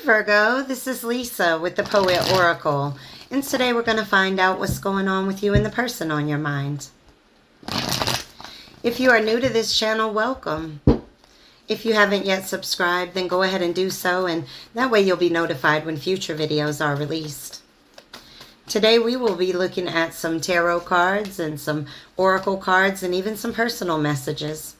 Virgo, this is Lisa with the Poet Oracle, and today we're going to find out what's going on with you and the person on your mind. If you are new to this channel, welcome. If you haven't yet subscribed, then go ahead and do so, and that way you'll be notified when future videos are released. Today we will be looking at some tarot cards and some oracle cards and even some personal messages.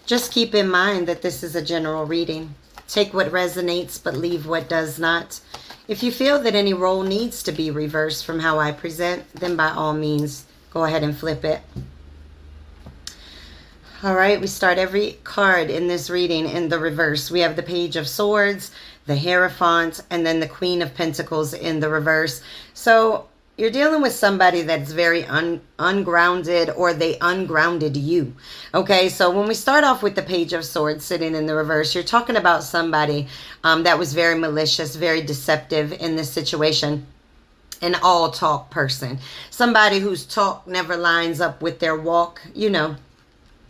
Just keep in mind that this is a general reading. Take what resonates, but leave what does not. If you feel that any role needs to be reversed from how I present, then by all means, go ahead and flip it. All right, we start every card in this reading in the reverse. We have the Page of Swords, the Hierophant, and then the Queen of Pentacles in the reverse. So you're dealing with somebody that's very ungrounded, or they ungrounded you. Okay, so when we start off with the Page of Swords sitting in the reverse, you're talking about somebody that was very malicious, very deceptive in this situation. An all talk person. Somebody whose talk never lines up with their walk, you know.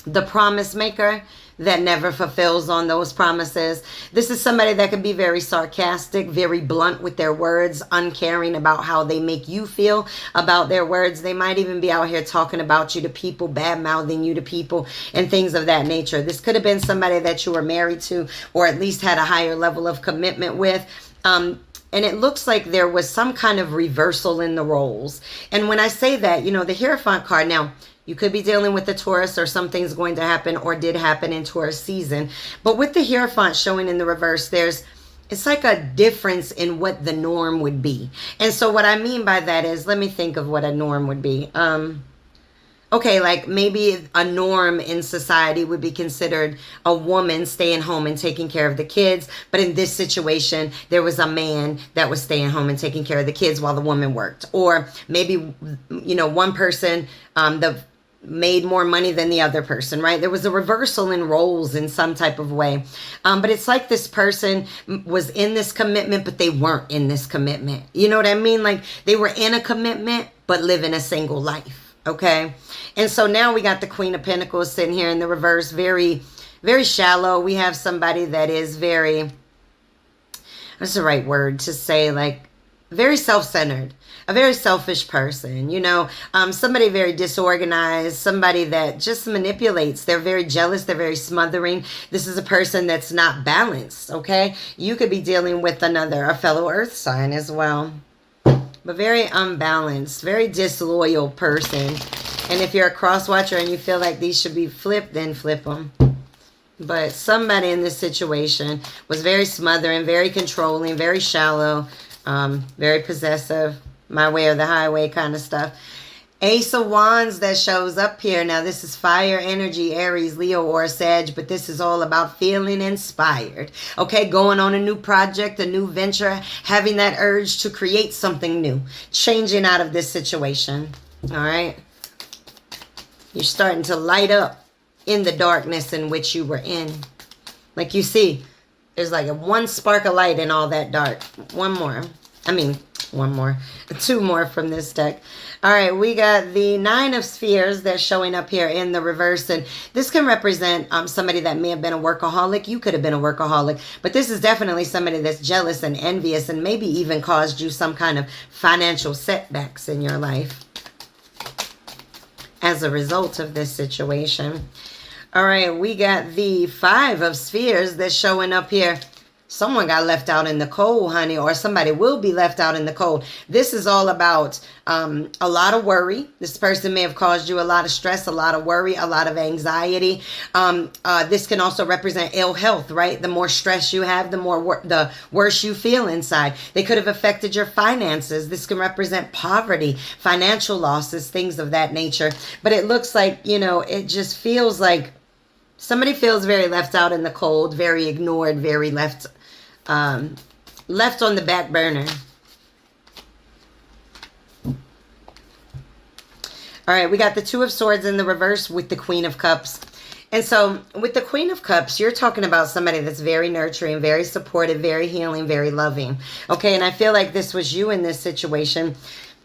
The promise maker that never fulfills on those promises. This is somebody that can be very sarcastic, very blunt with their words, uncaring about how they make you feel about their words. They might even be out here talking about you to people, bad-mouthing you to people, and things of that nature. This could have been somebody that you were married to, or at least had a higher level of commitment with. And it looks like there was some kind of reversal in the roles. And when I say that, you know, the Hierophant card, now, you could be dealing with the Taurus, or something's going to happen or did happen in Taurus season. But with the Hierophant showing in the reverse, it's like a difference in what the norm would be. And so what I mean by that is, let me think of what a norm would be. Okay, like maybe a norm in society would be considered a woman staying home and taking care of the kids. But in this situation, there was a man that was staying home and taking care of the kids while the woman worked. Or maybe, you know, one person, made more money than the other person, right? There was a reversal in roles in some type of way. But it's like this person was in this commitment, but they weren't in this commitment. You know what I mean? Like they were in a commitment, but living a single life. Okay. And so now we got the Queen of Pentacles sitting here in the reverse, very, very shallow. We have somebody that is very, what's the right word to say, like very self-centered. A very selfish person, you know, somebody very disorganized, somebody that just manipulates. They're very jealous. They're very smothering. This is a person that's not balanced, okay? You could be dealing with a fellow earth sign as well, but very unbalanced, very disloyal person. And if you're a cross watcher and you feel like these should be flipped, then flip them. But somebody in this situation was very smothering, very controlling, very shallow, very possessive. My way or the highway kind of stuff. Ace of Wands that shows up here. Now, this is fire energy, Aries, Leo, or Sag, but this is all about feeling inspired. Okay, going on a new project, a new venture, having that urge to create something new, changing out of this situation. All right. You're starting to light up in the darkness in which you were in. Like you see, there's like one spark of light in all that dark. One more. Two more from this deck. All right, we got the Nine of Spheres that's showing up here in the reverse. And this can represent somebody that may have been a workaholic. You could have been a workaholic. But this is definitely somebody that's jealous and envious and maybe even caused you some kind of financial setbacks in your life as a result of this situation. All right, we got the Five of Spheres that's showing up here. Someone got left out in the cold, honey, or somebody will be left out in the cold. This is all about a lot of worry. This person may have caused you a lot of stress, a lot of worry, a lot of anxiety. This can also represent ill health, right? The more stress you have, the worse you feel inside. They could have affected your finances. This can represent poverty, financial losses, things of that nature. But it looks like, you know, it just feels like somebody feels very left out in the cold, very ignored, very left on the back burner. All right, we got the Two of Swords in the reverse with the Queen of Cups. And so with the Queen of Cups, you're talking about somebody that's very nurturing, very supportive, very healing, very loving. Okay, and I feel like this was you in this situation.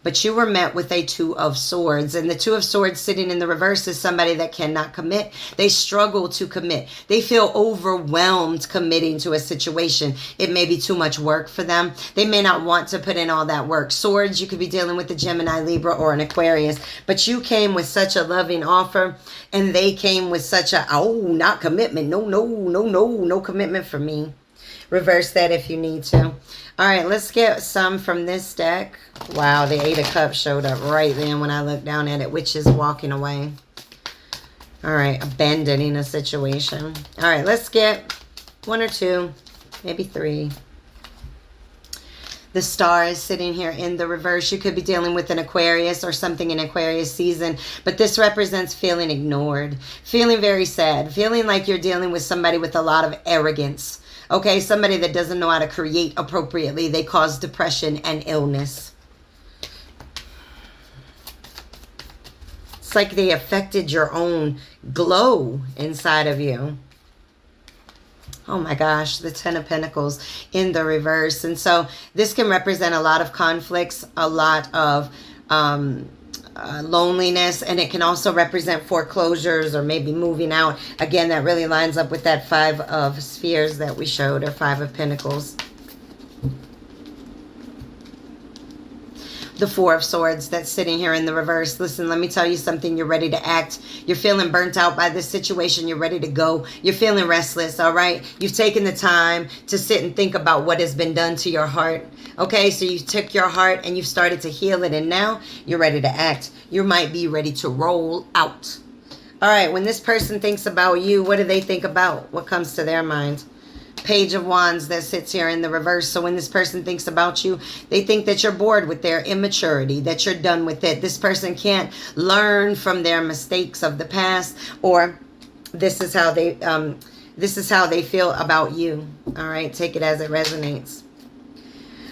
but you were met with a Two of Swords. And the Two of Swords sitting in the reverse is somebody that cannot commit. They struggle to commit. They feel overwhelmed committing to a situation. It may be too much work for them. They may not want to put in all that work. Swords, you could be dealing with a Gemini, Libra, or an Aquarius, but you came with such a loving offer, and they came with such a, oh, not commitment. No commitment for me. Reverse that if you need to. All right, let's get some from this deck. Wow, the Eight of Cups showed up right then when I looked down at it, which is walking away. All right, abandoning a situation. All right, let's get one or two, maybe three. The Star is sitting here in the reverse. You could be dealing with an Aquarius or something in Aquarius season, but this represents feeling ignored, feeling very sad, feeling like you're dealing with somebody with a lot of arrogance. Okay, somebody that doesn't know how to create appropriately. They cause depression and illness. It's like they affected your own glow inside of you. Oh my gosh, the Ten of Pentacles in the reverse. And so this can represent a lot of conflicts, a lot of loneliness, and it can also represent foreclosures or maybe moving out. Again, that really lines up with that Five of Spheres that we showed, or Five of Pentacles. The Four of Swords that's sitting here in the reverse. Listen, let me tell you something. You're ready to act. You're feeling burnt out by this situation. You're ready to go. You're feeling restless, all right? You've taken the time to sit and think about what has been done to your heart. Okay, so you took your heart and you've started to heal it, and now you're ready to act. You might be ready to roll out. All right, when this person thinks about you, what do they think about? What comes to their mind? Page of Wands that sits here in the reverse. So when this person thinks about you, they think that you're bored with their immaturity, that you're done with it. This person can't learn from their mistakes of the past, or this is how they feel about you. All right, take it as it resonates.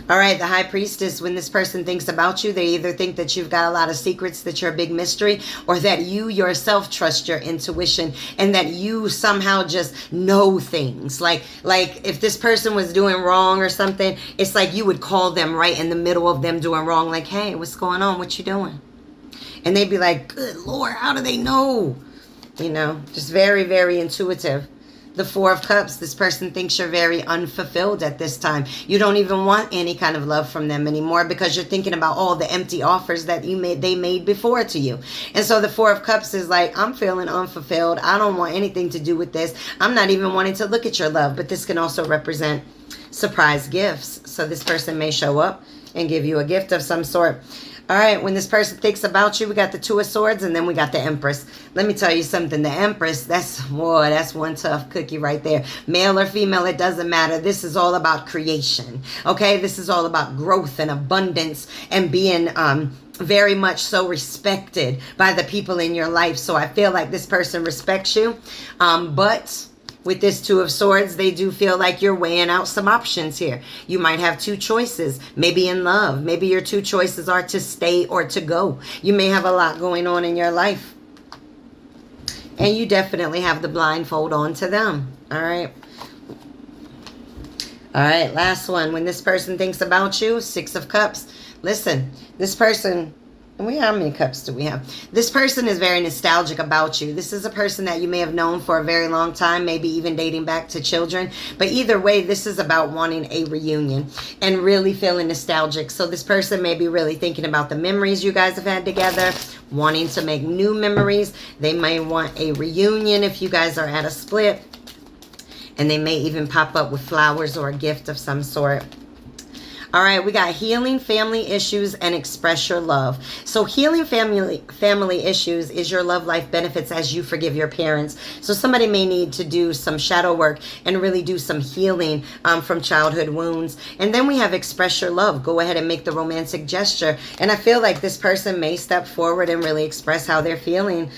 All right, the High Priestess, when this person thinks about you, they either think that you've got a lot of secrets, that you're a big mystery, or that you yourself trust your intuition and that you somehow just know things. Like if this person was doing wrong or something, it's like you would call them right in the middle of them doing wrong. Like, hey, what's going on? What you doing? And they'd be like, good Lord, how do they know? You know, just very, very intuitive. The Four of Cups, this person thinks you're very unfulfilled at this time. You don't even want any kind of love from them anymore because you're thinking about all the empty offers that they made before to you. And so the Four of Cups is like, I'm feeling unfulfilled. I don't want anything to do with this. I'm not even wanting to look at your love. But this can also represent surprise gifts. So this person may show up and give you a gift of some sort. All right, when this person thinks about you, we got the Two of Swords, and then we got the Empress. Let me tell you something. The Empress, that's one tough cookie right there. Male or female, it doesn't matter. This is all about creation, okay? This is all about growth and abundance and being very much so respected by the people in your life. So I feel like this person respects you, but with this Two of Swords, they do feel like you're weighing out some options here. You might have two choices, maybe in love. Maybe your two choices are to stay or to go. You may have a lot going on in your life. And you definitely have the blindfold on to them. All right. All right, last one. When this person thinks about you, Six of Cups. Listen, this person... How many cups do we have? This person is very nostalgic about you. This is a person that you may have known for a very long time, maybe even dating back to children. But either way, this is about wanting a reunion and really feeling nostalgic. So this person may be really thinking about the memories you guys have had together, wanting to make new memories. They may want a reunion if you guys are at a split. And they may even pop up with flowers or a gift of some sort. All right, we got healing family issues and express your love. So healing family issues is your love life benefits as you forgive your parents. So somebody may need to do some shadow work and really do some healing from childhood wounds. And then we have express your love. Go ahead and make the romantic gesture. And I feel like this person may step forward and really express how they're feeling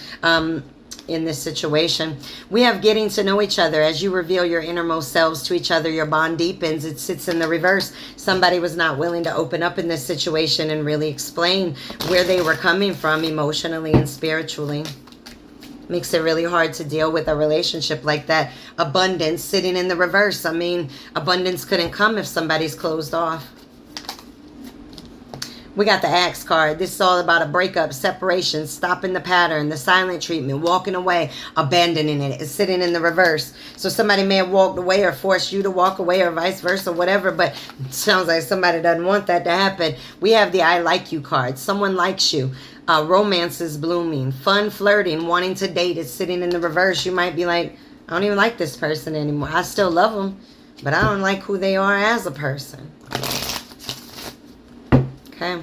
in this situation. We have getting to know each other. As you reveal your innermost selves to each other, your bond deepens. It sits in the reverse. Somebody was not willing to open up in this situation and really explain where they were coming from emotionally and spiritually. Makes it really hard to deal with a relationship like that. Abundance sitting in the reverse. I mean, abundance couldn't come if somebody's closed off. We got the Axe card. This is all about a breakup, separation, stopping the pattern, the silent treatment, walking away, abandoning it. It's sitting in the reverse. So somebody may have walked away or forced you to walk away or vice versa, whatever, but it sounds like somebody doesn't want that to happen. We have the I like you card. Someone likes you. Romance is blooming. Fun flirting, wanting to date is sitting in the reverse. You might be like, I don't even like this person anymore. I still love them, but I don't like who they are as a person. Okay.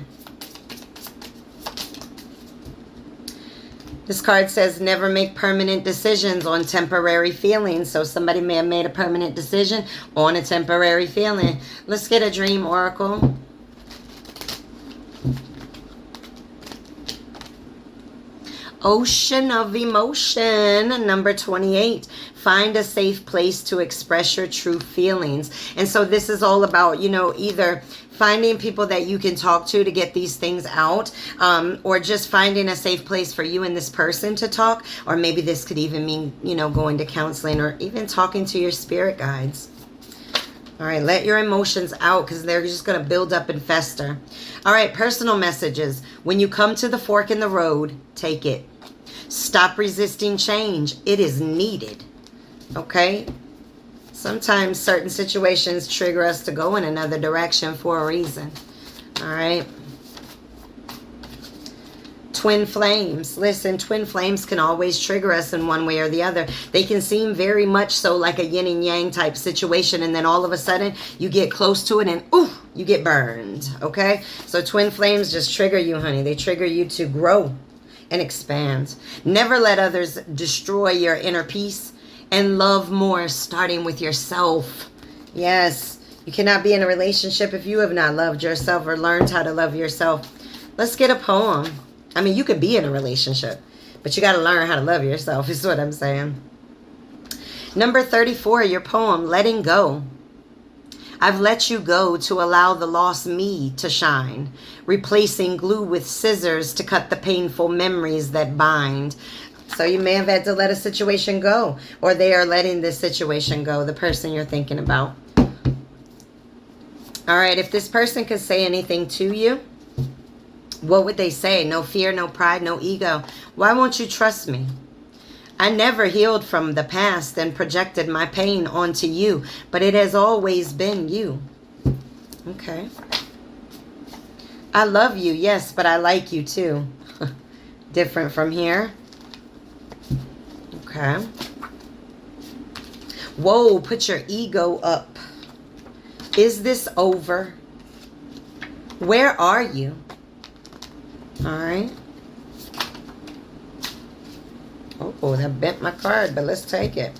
This card says never make permanent decisions on temporary feelings. So somebody may have made a permanent decision on a temporary feeling. Let's get a dream oracle. Ocean of emotion, number 28. Find a safe place to express your true feelings. And so this is all about, you know, either finding people that you can talk to get these things out, or just finding a safe place for you and this person to talk. Or maybe this could even mean, you know, going to counseling or even talking to your spirit guides. All right, let your emotions out because they're just going to build up and fester. All right, personal messages. When you come to the fork in the road, take it. Stop resisting change. It is needed. Okay? Sometimes certain situations trigger us to go in another direction for a reason. All right? Twin flames. Listen, twin flames can always trigger us in one way or the other. They can seem very much so like a yin and yang type situation, and then all of a sudden you get close to it and ooh, you get burned. Okay? So twin flames just trigger you, honey. They trigger you to grow and expand. Never let others destroy your inner peace, and love more, starting with yourself. Yes, you cannot be in a relationship if you have not loved yourself or learned how to love yourself. Let's get a poem. I mean, you could be in a relationship, but you got to learn how to love yourself, is what I'm saying. Number 34, your poem, Letting Go. I've let you go to allow the lost me to shine, replacing glue with scissors to cut the painful memories that bind. So you may have had to let a situation go, or they are letting this situation go, the person you're thinking about. All right, if this person could say anything to you, what would they say? No fear, no pride, no ego. Why won't you trust me? I never healed from the past and projected my pain onto you, but it has always been you. Okay. I love you, yes, but I like you too. Different from here. Okay. Whoa, put your ego up. Is this over? Where are you? All right. Oh, that bent my card, but let's take it.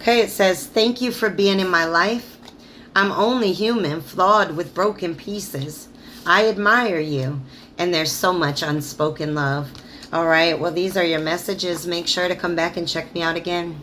Okay, it says, thank you for being in my life. I'm only human, flawed with broken pieces. I admire you, and there's so much unspoken love. All right, well, these are your messages. Make sure to come back and check me out again.